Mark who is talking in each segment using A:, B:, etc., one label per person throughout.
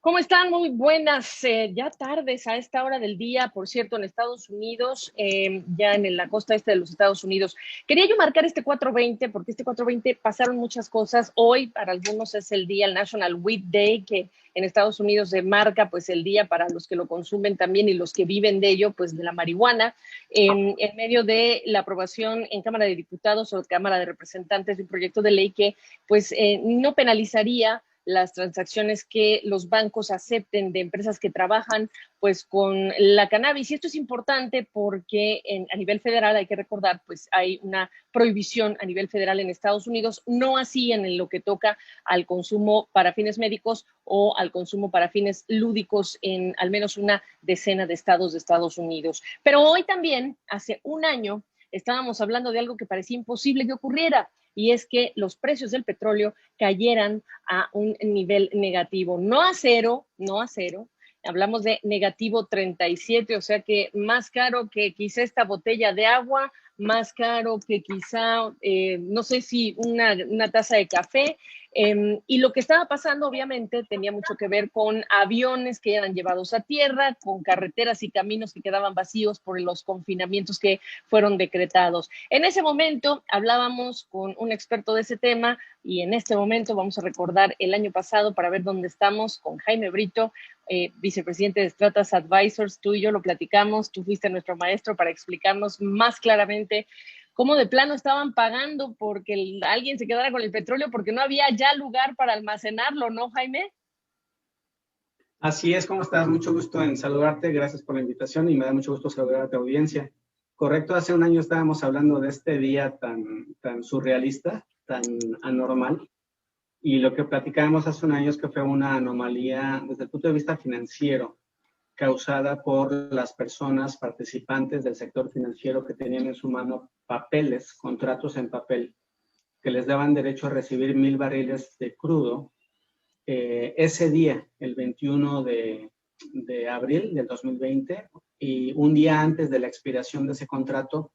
A: ¿Cómo están? Muy buenas, ya tardes a esta hora del día, por cierto, en Estados Unidos, ya en la costa este de los Estados Unidos. Quería yo marcar este 420 porque este 420 pasaron muchas cosas. Hoy para algunos es el día, el National Weed Day, que en Estados Unidos se marca pues el día para los que lo consumen también y los que viven de ello, pues de la marihuana, en medio de la aprobación en Cámara de Diputados o Cámara de Representantes de un proyecto de ley que pues no penalizaría las transacciones que los bancos acepten de empresas que trabajan pues con la cannabis. Y esto es importante porque a nivel federal, hay que recordar, pues hay una prohibición a nivel federal en Estados Unidos, no así en lo que toca al consumo para fines médicos o al consumo para fines lúdicos en al menos una decena de estados de Estados Unidos. Pero hoy también, hace un año, estábamos hablando de algo que parecía imposible que ocurriera, y es que los precios del petróleo cayeran a un nivel negativo, no a cero, no a cero, hablamos de negativo 37, o sea que más caro que quizá esta botella de agua, más caro que quizá, no sé si una taza de café, y lo que estaba pasando obviamente tenía mucho que ver con aviones que eran llevados a tierra, con carreteras y caminos que quedaban vacíos por los confinamientos que fueron decretados. En ese momento hablábamos con un experto de ese tema y en este momento vamos a recordar el año pasado para ver dónde estamos con Jaime Brito, vicepresidente de Stratas Advisors. Tú y yo lo platicamos, tú fuiste nuestro maestro para explicarnos más claramente cómo de plano estaban pagando porque alguien se quedara con el petróleo porque no había ya lugar para almacenarlo, ¿no, Jaime?
B: Así es, ¿cómo estás? Mucho gusto en saludarte, gracias por la invitación y me da mucho gusto saludar a tu audiencia. Correcto, hace un año estábamos hablando de este día tan surrealista, tan anormal, y lo que platicábamos hace un año es que fue una anomalía desde el punto de vista financiero, causada por las personas participantes del sector financiero que tenían en su mano papeles, contratos en papel, que les daban derecho a recibir 1,000 barriles de crudo ese día, el 21 de abril del 2020, y un día antes de la expiración de ese contrato,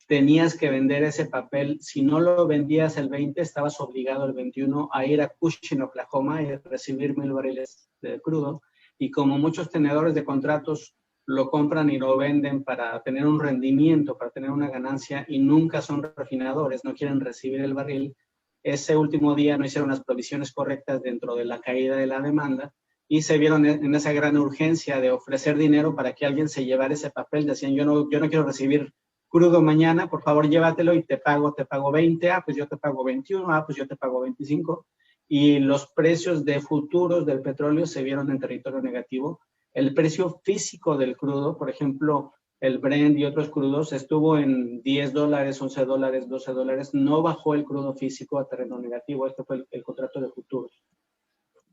B: tenías que vender ese papel. Si no lo vendías el 20, estabas obligado el 21 a ir a Cushing, Oklahoma, y recibir 1,000 barriles de crudo. Y como muchos tenedores de contratos lo compran y lo venden para tener un rendimiento, para tener una ganancia, y nunca son refinadores, no quieren recibir el barril, ese último día no hicieron las provisiones correctas dentro de la caída de la demanda y se vieron en esa gran urgencia de ofrecer dinero para que alguien se llevara ese papel. Decían, yo no quiero recibir crudo mañana, por favor llévatelo y te pago 20, pues yo te pago 21, pues yo te pago 25. Y los precios de futuros del petróleo se vieron en territorio negativo. El precio físico del crudo, por ejemplo, el Brent y otros crudos, estuvo en $10, $11, $12, no bajó el crudo físico a terreno negativo. Este fue el contrato de futuros.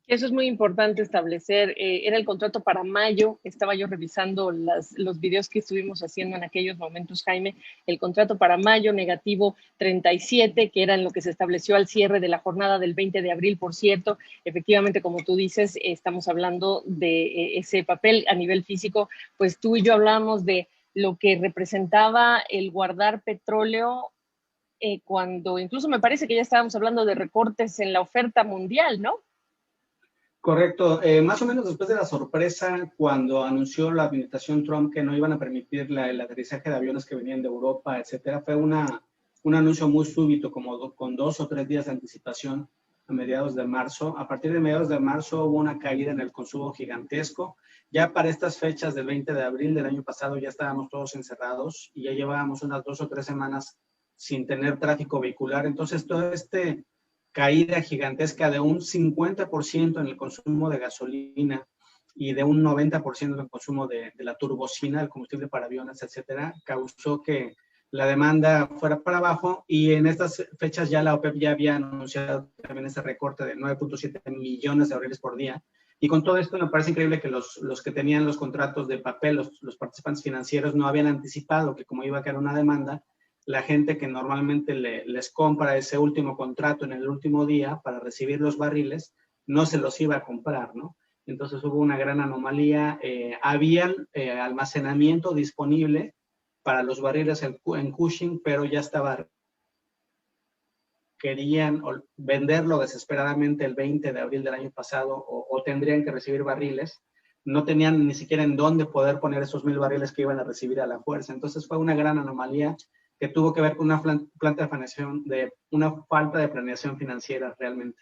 A: Eso es muy importante establecer. Era el contrato para mayo. Estaba yo revisando los videos que estuvimos haciendo en aquellos momentos, Jaime. El contrato para mayo, negativo 37, que era en lo que se estableció al cierre de la jornada del 20 de abril, por cierto. Efectivamente, como tú dices, estamos hablando de ese papel a nivel físico. Pues tú y yo hablábamos de lo que representaba el guardar petróleo cuando incluso me parece que ya estábamos hablando de recortes en la oferta mundial, ¿no?
B: Correcto. Más o menos después de la sorpresa cuando anunció la administración Trump que no iban a permitir el aterrizaje de aviones que venían de Europa, etcétera, fue un anuncio muy súbito, como con 2 o 3 días de anticipación a mediados de marzo. A partir de mediados de marzo hubo una caída en el consumo gigantesco. Ya para estas fechas del 20 de abril del año pasado ya estábamos todos encerrados y ya llevábamos unas 2 o 3 semanas sin tener tráfico vehicular. Entonces todo caída gigantesca de un 50% en el consumo de gasolina y de un 90% en el consumo de la turbocina, el combustible para aviones, etcétera, causó que la demanda fuera para abajo, y en estas fechas ya la OPEP ya había anunciado también ese recorte de 9.7 millones de barriles por día. Y con todo esto me parece increíble que los que tenían los contratos de papel, los participantes financieros, no habían anticipado que como iba a caer una demanda, la gente que normalmente les compra ese último contrato en el último día para recibir los barriles, no se los iba a comprar, ¿no? Entonces hubo una gran anomalía. Había almacenamiento disponible para los barriles en Cushing, pero ya estaba querían venderlo desesperadamente el 20 de abril del año pasado o tendrían que recibir barriles, no tenían ni siquiera en dónde poder poner esos 1,000 barriles que iban a recibir a la fuerza. Entonces fue una gran anomalía que tuvo que ver con una una falta de planeación financiera realmente.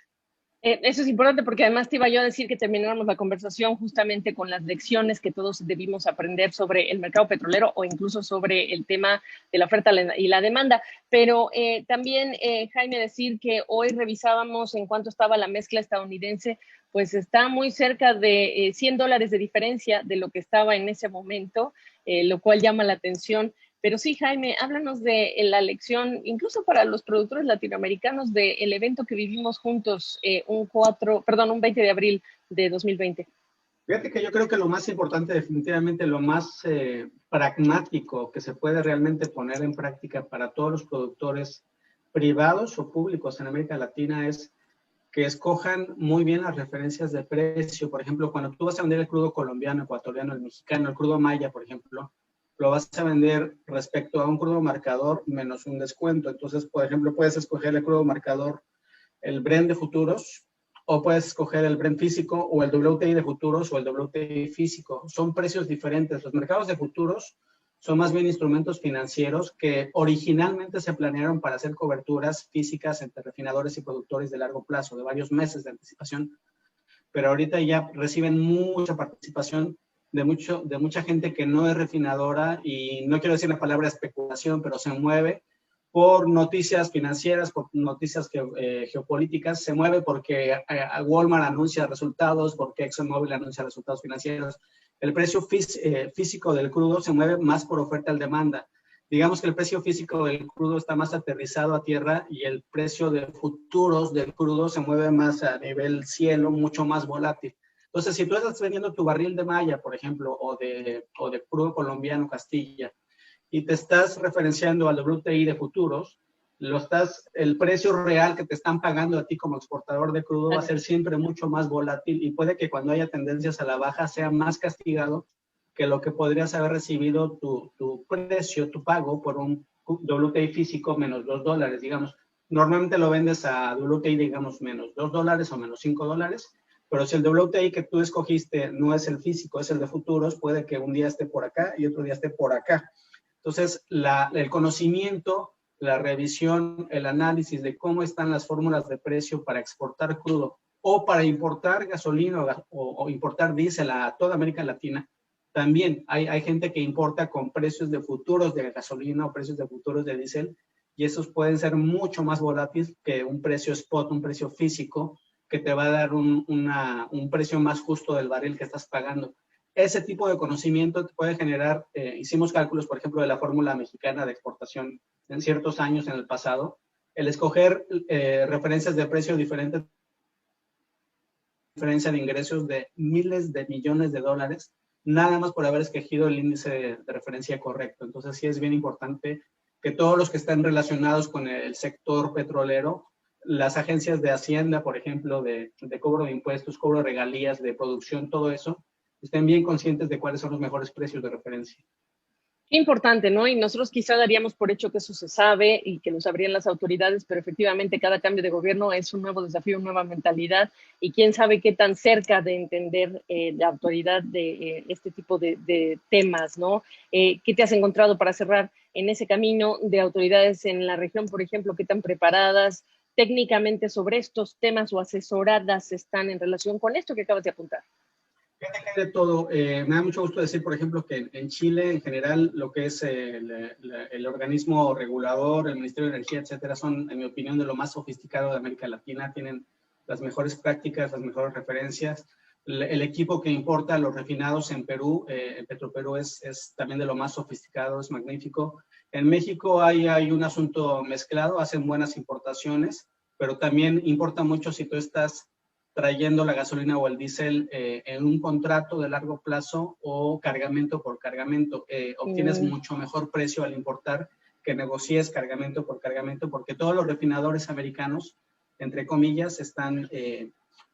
A: Eso es importante porque además te iba yo a decir que termináramos la conversación justamente con las lecciones que todos debimos aprender sobre el mercado petrolero o incluso sobre el tema de la oferta y la demanda. Pero también, Jaime, decir que hoy revisábamos en cuánto estaba la mezcla estadounidense, pues está muy cerca de $100 de diferencia de lo que estaba en ese momento, lo cual llama la atención. Pero sí, Jaime, háblanos de la lección, incluso para los productores latinoamericanos, del evento que vivimos juntos un 20 de abril de 2020.
B: Fíjate que yo creo que lo más importante, definitivamente lo más pragmático que se puede realmente poner en práctica para todos los productores privados o públicos en América Latina es que escojan muy bien las referencias de precio. Por ejemplo, cuando tú vas a vender el crudo colombiano, ecuatoriano, el mexicano, el crudo maya, por ejemplo, lo vas a vender respecto a un crudo marcador menos un descuento. Entonces, por ejemplo, puedes escoger el crudo marcador, el Brent de futuros, o puedes escoger el Brent físico o el WTI de futuros o el WTI físico. Son precios diferentes. Los mercados de futuros son más bien instrumentos financieros que originalmente se planearon para hacer coberturas físicas entre refinadores y productores de largo plazo, de varios meses de anticipación, pero ahorita ya reciben mucha participación de mucha gente que no es refinadora, y no quiero decir la palabra especulación, pero se mueve por noticias financieras, por noticias geopolíticas, se mueve porque Walmart anuncia resultados, porque ExxonMobil anuncia resultados financieros. El precio físico del crudo se mueve más por oferta y demanda. Digamos que el precio físico del crudo está más aterrizado a tierra y el precio de futuros del crudo se mueve más a nivel cielo, mucho más volátil. Entonces, si tú estás vendiendo tu barril de maya, por ejemplo, o de crudo colombiano Castilla, y te estás referenciando al WTI de futuros, el precio real que te están pagando a ti como exportador de crudo va a ser siempre mucho más volátil y puede que cuando haya tendencias a la baja sea más castigado que lo que podrías haber recibido tu precio, tu pago por un WTI físico menos $2, digamos. Normalmente lo vendes a WTI, digamos, menos $2 o menos $5, pero si el WTI que tú escogiste no es el físico, es el de futuros, puede que un día esté por acá y otro día esté por acá. Entonces, el conocimiento, la revisión, el análisis de cómo están las fórmulas de precio para exportar crudo o para importar gasolina o importar diésel a toda América Latina, también hay gente que importa con precios de futuros de gasolina o precios de futuros de diésel, y esos pueden ser mucho más volátiles que un precio spot, un precio físico, que te va a dar un precio más justo del barril que estás pagando. Ese tipo de conocimiento te puede generar, hicimos cálculos, por ejemplo, de la fórmula mexicana de exportación en ciertos años en el pasado, el escoger referencias de precio diferentes, diferencia de ingresos de miles de millones de dólares, nada más por haber escogido el índice de referencia correcto. Entonces, sí es bien importante que todos los que están relacionados con el sector petrolero, las agencias de Hacienda, por ejemplo, de cobro de impuestos, cobro de regalías, de producción, todo eso, estén bien conscientes de cuáles son los mejores precios de referencia.
A: Qué importante, ¿no? Y nosotros quizá daríamos por hecho que eso se sabe y que lo sabrían las autoridades, pero efectivamente cada cambio de gobierno es un nuevo desafío, una nueva mentalidad, y quién sabe qué tan cerca de entender la autoridad de este tipo de temas, ¿no? ¿Qué te has encontrado para cerrar en ese camino de autoridades en la región, por ejemplo? ¿Qué tan preparadas técnicamente sobre estos temas o asesoradas están en relación con esto que acabas de apuntar?
B: De todo. Me da mucho gusto decir, por ejemplo, que en Chile, en general, lo que es el organismo regulador, el Ministerio de Energía, etcétera, son, en mi opinión, de lo más sofisticado de América Latina. Tienen las mejores prácticas, las mejores referencias. El equipo que importa los refinados en Perú, en Petroperú, es también de lo más sofisticado, es magnífico. En México hay un asunto mezclado, hacen buenas importaciones, pero también importa mucho si tú estás trayendo la gasolina o el diésel en un contrato de largo plazo o cargamento por cargamento. Obtienes mucho mejor precio al importar que negocies cargamento por cargamento, porque todos los refinadores americanos, entre comillas, están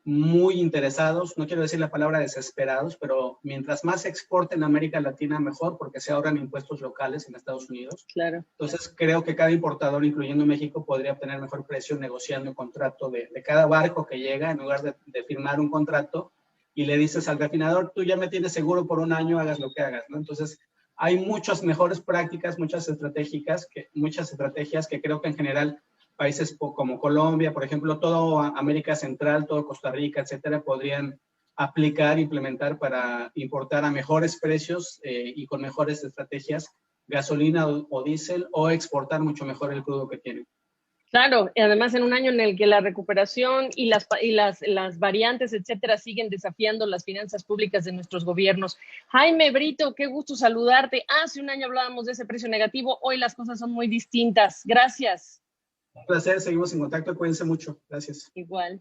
B: muy interesados, no quiero decir la palabra desesperados, pero mientras más se exporte en América Latina, mejor, porque se ahorran impuestos locales en Estados Unidos.
A: Claro.
B: Entonces, creo que cada importador, incluyendo México, podría obtener mejor precio negociando un contrato de cada barco que llega, en lugar de firmar un contrato y le dices al refinador, tú ya me tienes seguro por un año, hagas lo que hagas, ¿no? Entonces, hay muchas mejores prácticas, muchas estrategias que creo que en general países como Colombia, por ejemplo, todo América Central, todo Costa Rica, etcétera, podrían aplicar, implementar para importar a mejores precios y con mejores estrategias gasolina o diésel, o exportar mucho mejor el crudo que tienen.
A: Claro, y además en un año en el que la recuperación y las variantes, etcétera, siguen desafiando las finanzas públicas de nuestros gobiernos. Jaime Brito, qué gusto saludarte. Hace un año hablábamos de ese precio negativo, hoy las cosas son muy distintas. Gracias.
B: Un placer, seguimos en contacto, cuídense mucho. Gracias.
A: Igual.